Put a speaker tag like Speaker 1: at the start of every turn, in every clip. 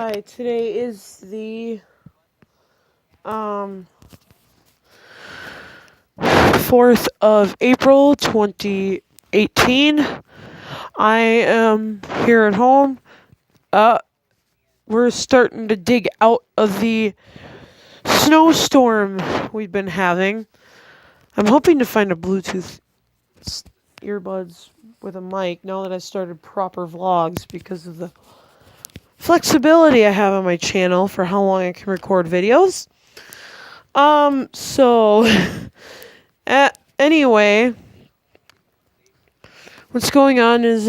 Speaker 1: Hi, today is the 4th of April 2018. I am here at home. We're starting to dig out of the snowstorm we've been having. I'm hoping to find a Bluetooth earbuds with a mic now that I started proper vlogs because of the flexibility I have on my channel for how long I can record videos. So anyway, what's going on is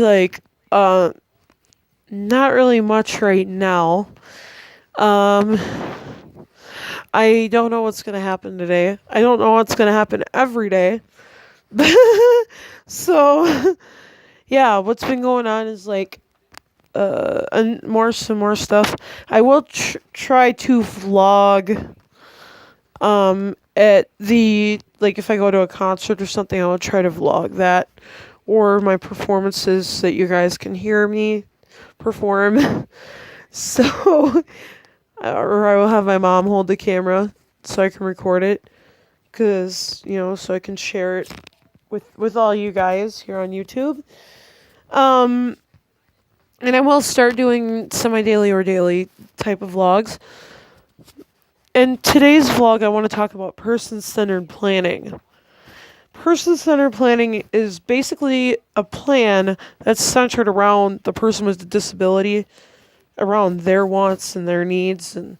Speaker 1: not really much right now. I don't know what's gonna happen today. I don't know what's gonna happen every day. So yeah, what's been going on is some more stuff. I will try to vlog at the if I go to a concert or something, I will try to vlog that, or my performances that you guys can hear me perform. So or I will have my mom hold the camera so I can record it, cuz so I can share it with all you guys here on YouTube. And I will start doing semi-daily or daily type of vlogs. In today's vlog, I want to talk about person-centered planning. Person-centered planning is basically a plan that's centered around the person with the disability, around their wants and their needs, and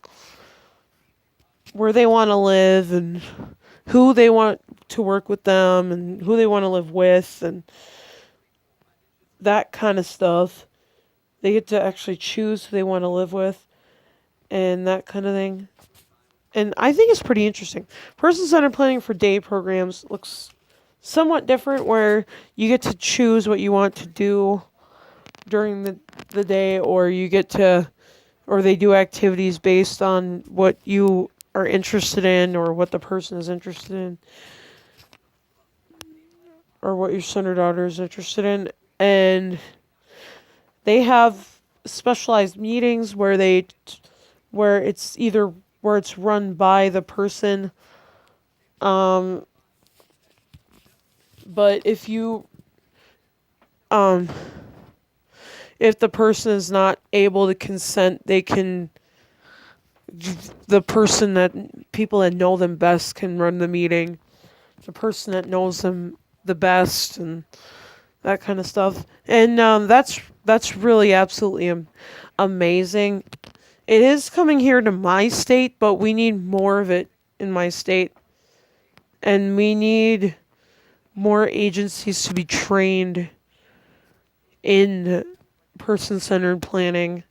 Speaker 1: where they want to live, and who they want to work with them, and who they want to live with, and that kind of stuff. They get to actually choose who they want to live with, and that kind of thing. And I think it's pretty interesting. Person-centered planning for day programs looks somewhat different, where you get to choose what you want to do during the day, or they do activities based on what you are interested in, or what the person is interested in, or what your son or daughter is interested in. And they have specialized meetings where it's run by the person. But if the person is not able to consent, people that know them best can run the meeting. The person that knows them the best, and that kind of stuff. And that's really absolutely amazing. It is coming here to my state, but we need more of it in my state. And we need more agencies to be trained in person-centered planning.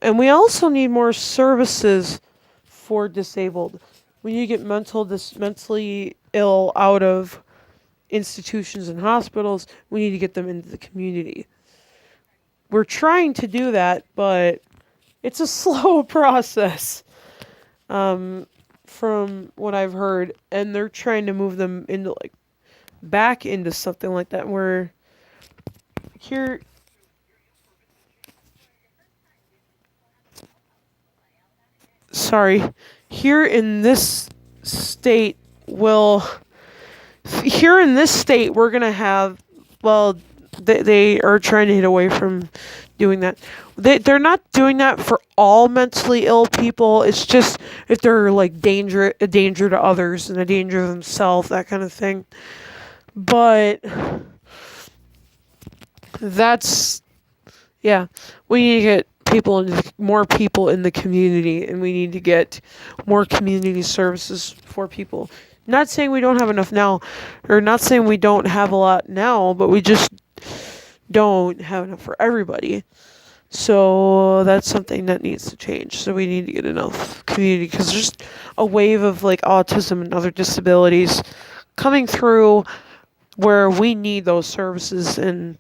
Speaker 1: And we also need more services for disabled. When you get mentally ill out of institutions and hospitals, we need to get them into the community. We're trying to do that, but it's a slow process, from what I've heard. And they're trying to move them into back into something like that, where here in this state we're going to have, they are trying to get away from doing that. They're not doing that for all mentally ill people. It's just if they're a danger to others and a danger to themselves, that kind of thing. But we need to get more people in the community, and we need to get more community services for people. Not saying we don't have enough now, or not saying we don't have a lot now, but we just don't have enough for everybody. So that's something that needs to change. So we need to get enough community, because there's a wave of autism and other disabilities coming through where we need those services and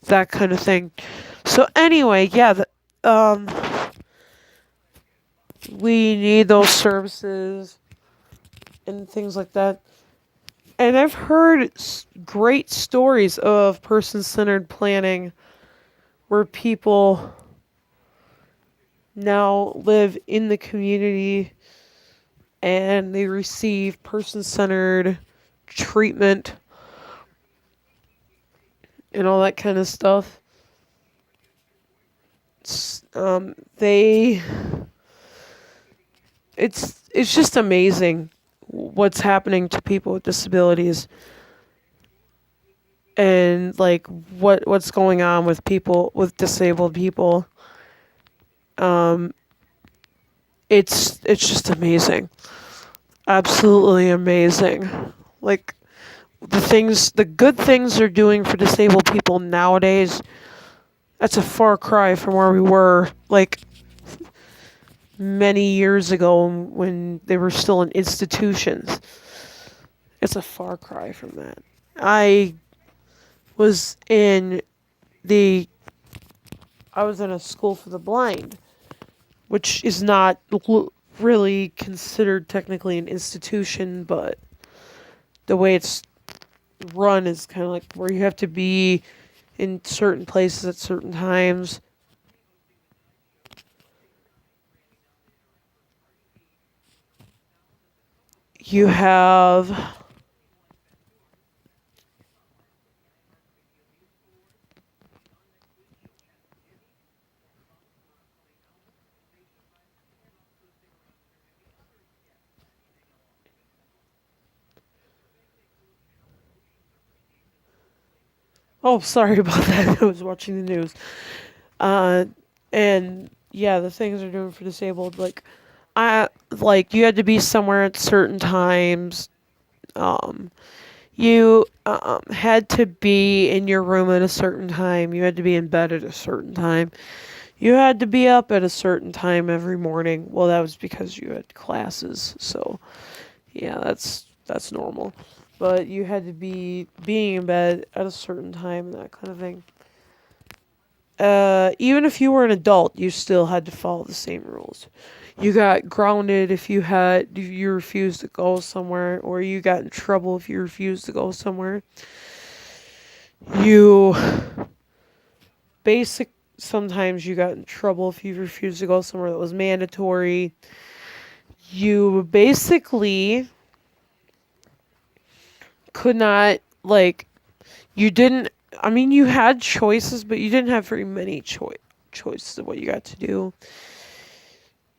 Speaker 1: that kind of thing. So anyway, we need those services and things like that. And I've heard great stories of person-centered planning where people now live in the community and they receive person-centered treatment and all that kind of stuff. They it's just amazing what's happening to people with disabilities and like what's going on with people with disabled people. Um, it's just amazing, absolutely amazing. Like the good things they're doing for disabled people nowadays. That's a far cry from where we were like many years ago when they were still in institutions. It's a far cry from that. I was in the I was in a school for the blind, which is not really considered technically an institution, but the way it's run is kind of like where you have to be in certain places at certain times. You have oh, sorry about that. I was watching the news. Uh, and yeah, the things they're doing for disabled, like you had to be somewhere at certain times. Um, you had to be in your room at a certain time. You had to be in bed at a certain time. You had to be up at a certain time every morning. Well, that was because you had classes. So, yeah, that's normal. But you had to be being in bed at a certain time and that kind of thing. Even if you were an adult, you still had to follow the same rules. You got grounded if you refused to go somewhere, or you got in trouble if you refused to go somewhere. You basic Sometimes you got in trouble if you refused to go somewhere that was mandatory. You basically could not you didn't I mean you had choices, but you didn't have very many choices of what you got to do.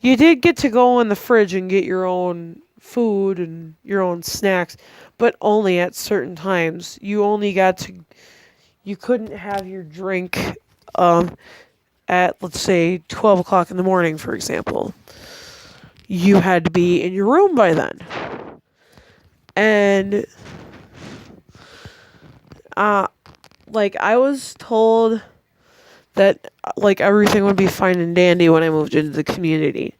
Speaker 1: You did get to go in the fridge and get your own food and your own snacks, but only at certain times. You couldn't have your drink at, let's say, 12 o'clock in the morning, for example. You had to be in your room by then. And, I was told that, everything would be fine and dandy when I moved into the community.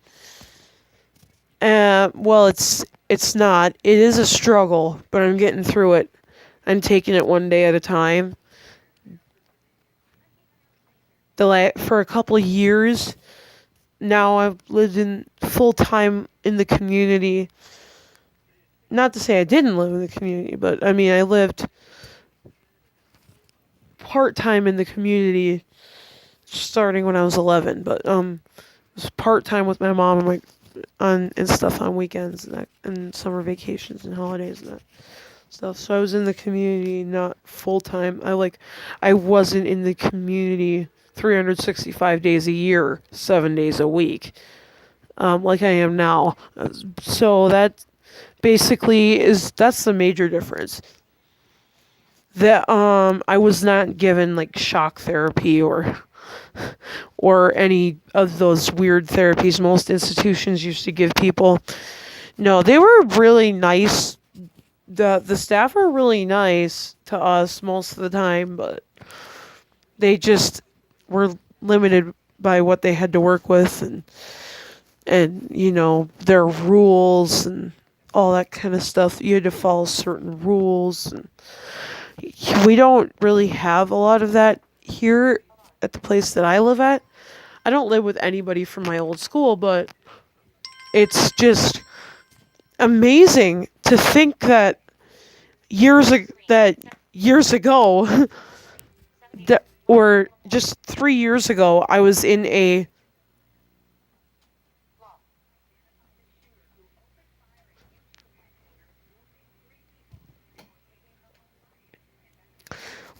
Speaker 1: Well, it's not. It is a struggle, but I'm getting through it. I'm taking it one day at a time. For a couple of years now, I've lived in full time in the community. Not to say I didn't live in the community, but I mean I lived part time in the community starting when I was 11. But it was part time with my mom and stuff on weekends and summer vacations and holidays and that stuff. So I was in the community, not full time. I wasn't in the community 365 days a year, 7 days a week, like I am now. So that basically that's the major difference. That I was not given like shock therapy or any of those weird therapies most institutions used to give people. No, they were really nice. The staff are really nice to us most of the time, but they just were limited by what they had to work with and their rules and all that kind of stuff. You had to follow certain rules, and we don't really have a lot of that here at the place that I live at. I don't live with anybody from my old school, but it's just amazing to think that years ago or just 3 years ago, I was in a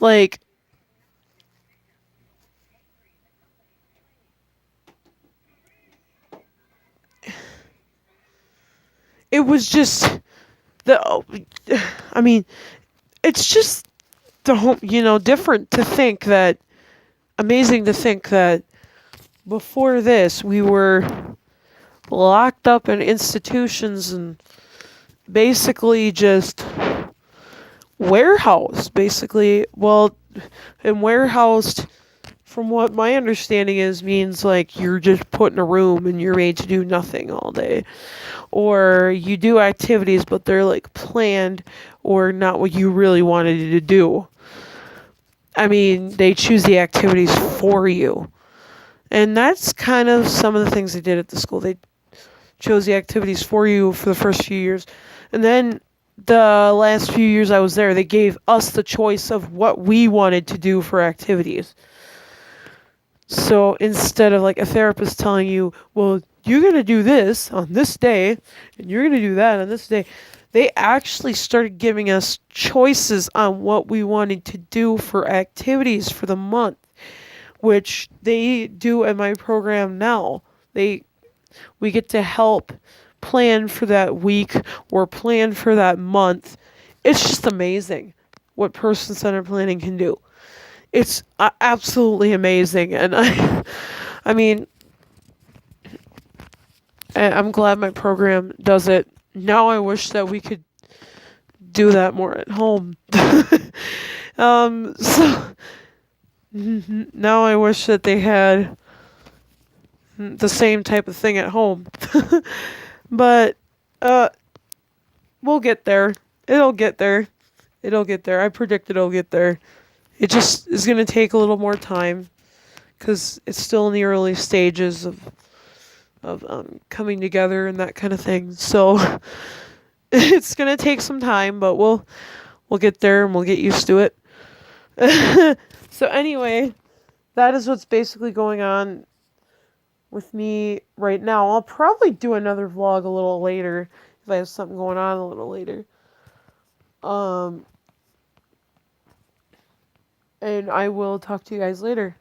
Speaker 1: Like, it was just the, I mean, it's just the whole, different to think that, amazing to think that before this, we were locked up in institutions and basically just warehoused, basically. Well, and warehoused, from what my understanding is, means like you're just put in a room and you're made to do nothing all day. Or you do activities, but they're like planned or not what you really wanted to do. I mean, they choose the activities for you. And that's kind of some of the things they did at the school. They chose the activities for you for the first few years. And then the last few years I was there, they gave us the choice of what we wanted to do for activities. So instead of like a therapist telling you, well, you're going to do this on this day, and you're going to do that on this day, they actually started giving us choices on what we wanted to do for activities for the month, which they do in my program now. We get to help plan for that week or plan for that month. It's just amazing what person-centered planning can do. It's absolutely amazing, and I mean, I'm glad my program does it. Now I wish that we could do that more at home. So now I wish that they had the same type of thing at home. But we'll get there. It'll get there. It'll get there. I predict it'll get there. It just is going to take a little more time because it's still in the early stages of coming together and that kind of thing. So it's going to take some time, but we'll get there and we'll get used to it. So anyway, that is what's basically going on with me right now. I'll probably do another vlog a little later if I have something going on a little later. And I will talk to you guys later.